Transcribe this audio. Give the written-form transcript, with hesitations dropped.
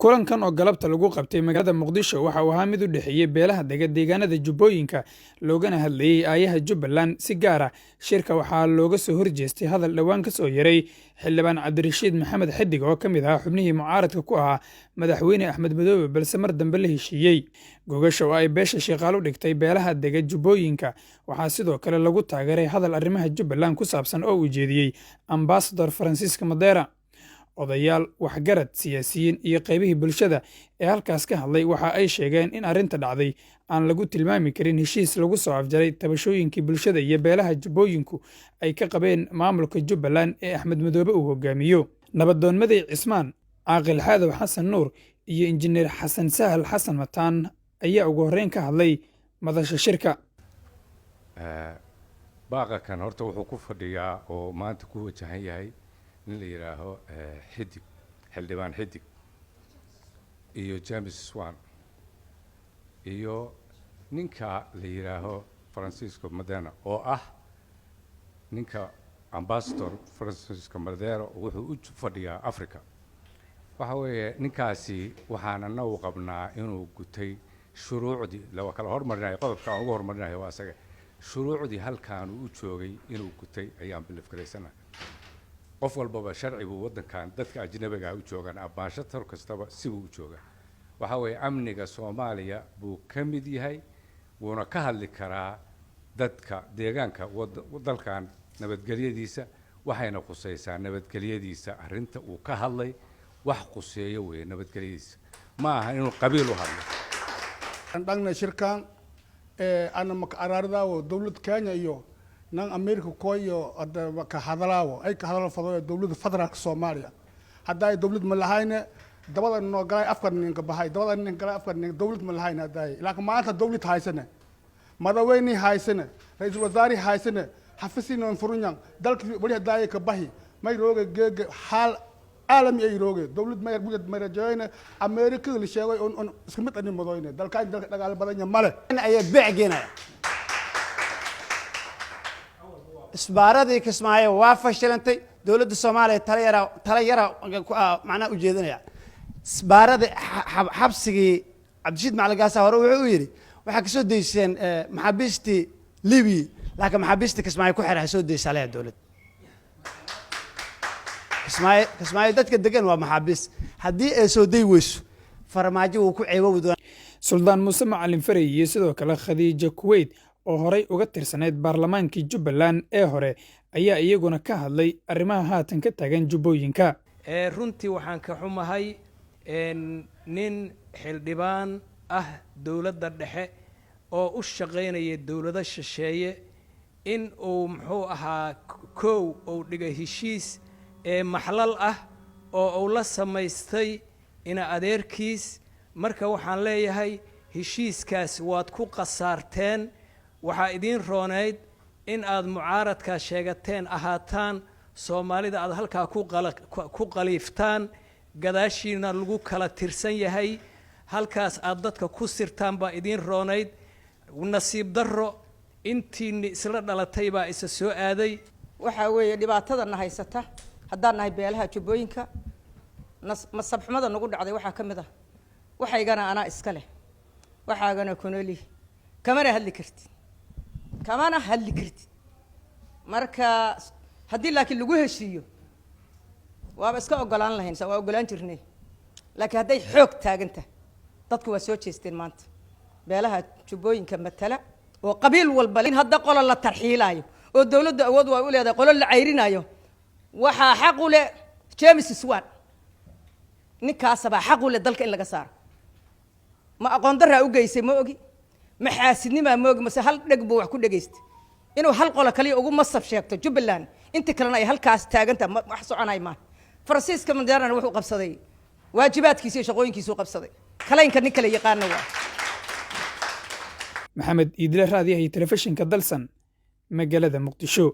kulankan oo galabta lagu qabtay magaalada Muqdisho waxa uu ahaa mid u dhaxeeyay beelaha deegaanada Jubbooyinka loogana hadlayay aayaha Jubbaland si gaar ah shirka waxa looga soo horjeestay hadal dhawaan ka soo yaray xildhibaan Cabdirashiid Maxamed Xidig oo kamid ah xubnihii mucaaradka ku ahaa madaxweyne Axmed Madoobe balse mar dambe la heshiiyay gogasho ay beesha shaqaale u dhigtay beelaha Jubbooyinka waxa sidoo kale lagu taageeray hadal arrimaha Jubbaland ku saabsan oo uu jeediyay Ambassador Francisco Madera odayaal waxgarad siyaasiyiin iyo qaybihii bulshada ee halkaas ka hadlay waxa ay sheegeen in arrinta dhacday aan lagu tilmaami karin heshiis lagu soo afjaray tabashooyinkii bulshada iyo beelaha Jubbooyinku ay ka qabeen maamulka Jubbaland ee Axmed Madoobe uu hogaamiyo nabadoon Maday Cismaan Caaqil Xaadow Xasan Nuur iyo injineer Xasan Sahal Xasan Mataan ayaa ugu horreyn ka hadlay madasha shirka baaqa kan horta wuxuu ku fadhiyaa oo maanta ku wajahan yahay in la yiraaho Xidig xildhibaan Xidig iyo James Swan iyo ninka la yiraaho Francisco Madera oo ah ninka Ambassador Francisco Madera wuxuu u fadhiyaa Africa waxa weeye ninkaasi waxaana noo qabnaa inuu gutay shuruucdii la kala hormarinayo qodobka ugu hormarinayo waa asaga shuruucdii halkaan uu joogay inuu gutay ayaan bilafkareysana qof walba sharcigu wadankan dadka ajnabiga u joogan abaasho tar kastaba si uu jooga waxa way amniga Soomaaliya buu kamid yahay wuuna ka hadli karaa dadka deegaanka dalkan nabadgelyadiisa waxayna qusaysaa nabadgelyadiisa arinta uu ka hadlay wax quseeyo way nabadgelyadiisa ma aha inuu qabiil u hadlo dhagna shirkan ana maqararada oo dawlad Kenya iyo nan America kooyo ka hadalaawo ay ka hadal fadhiyo dawladda federaalka Soomaaliya hadda ay dawlad ma lahayna dabada noo galay afkar ninka bahay dabada ninka galay afkar ninka dawlad ma lahayna hadda laakiin maanta dawlad haysana madaxweyne haysana ra'iisul wasaare haysana xafiisina furunyan dalka wali hadda ka bahi may rooga geeg hal عالمي يروجي دولة ما يربط ما رجعنا أمريكا اللي شاوي on سمعت أني مضاينة دالكاين دال بدن يماله أنا أي بعجنا إسبارة ذيك اسمها وافشل أنت دولة الصومالية ترى يرى معنا وجدنا إسبارة حبسي عبدالشيد مع القاسة وروح ويري وحكي ديسين محبستي ليبي لكن محبستك اسمها كحر حسود ديس عليها الدولة اسماعيل dadka degan waa maxaabis hadii ay soo day weyso farmaajo uu ku ceebo doon Suldaan Muuse Macalin Faray iyo sidoo kale Khadiija Kuwait oo horay uga tirsaneyd baarlamaankii Jubbaland ee hore ayaa iyaguna ka hadlay arrimaha haatan ka tagan Jubbooyinka runtii waxaan ka xumahay nin xildhibaan ah dawladda dhexe oo u shaqeynaya dawladda shisheeye in uu muxuu ahaa koow oo dhigay heshiis maxlal ah oo uu la samaystay ina adeerkiis marka waxaan leeyahay heshiiskaas waad ku qasaarteen waxa idin rooneyd in aad mucaaradka sheegateen ahaataan Soomaalida aad halka ku qaliiftaan gadaashiina lagu kala tirsan yahay halkaas aad dadka ku sirtaan ba idin rooneyd nasiib darro intii isla dhalatay ba isa soo aaday waxa weeye dhibaatada haysata haddaan nahay beelaha Jubbooyinka masabxumada nagu dhacday waxa kamid ah waxaygana ana iska leh waxaagana kunoli kamana hadli kartid marka haddii laakiin lagu heshiiyo waaba iska ogolaan lahayn waa ogolaan jirnay laakiin hadday xoog taaganta dadku waa soo jeesteen maanta beelaha Jubbooyinka matala oo qabiil walba in hadda qolo la tarxiilaayo oo dawladda awood waa u leedahay qolo la cayrinayo waxa xaq u leh James Swan ninkaasaba xaq u leh dalka in laga saaro ma aqoon darra u geysay ma ogi ma xaasidnima ma ogi ma hal dhag buu wax ku dhageystay inuu hal qolo kaliya ugu masab sheegto Jubbaland inta kalena ay halkaas taaganta wax soconay ma Francisco Madera wuxuu qabsaday waajibaadkiisa shaqooyinkiisa uu qabsaday kalaynka nin kale yaqaan waa Maxamed Idile raadiyaha telefishinka dalsan magaalada Muqdisho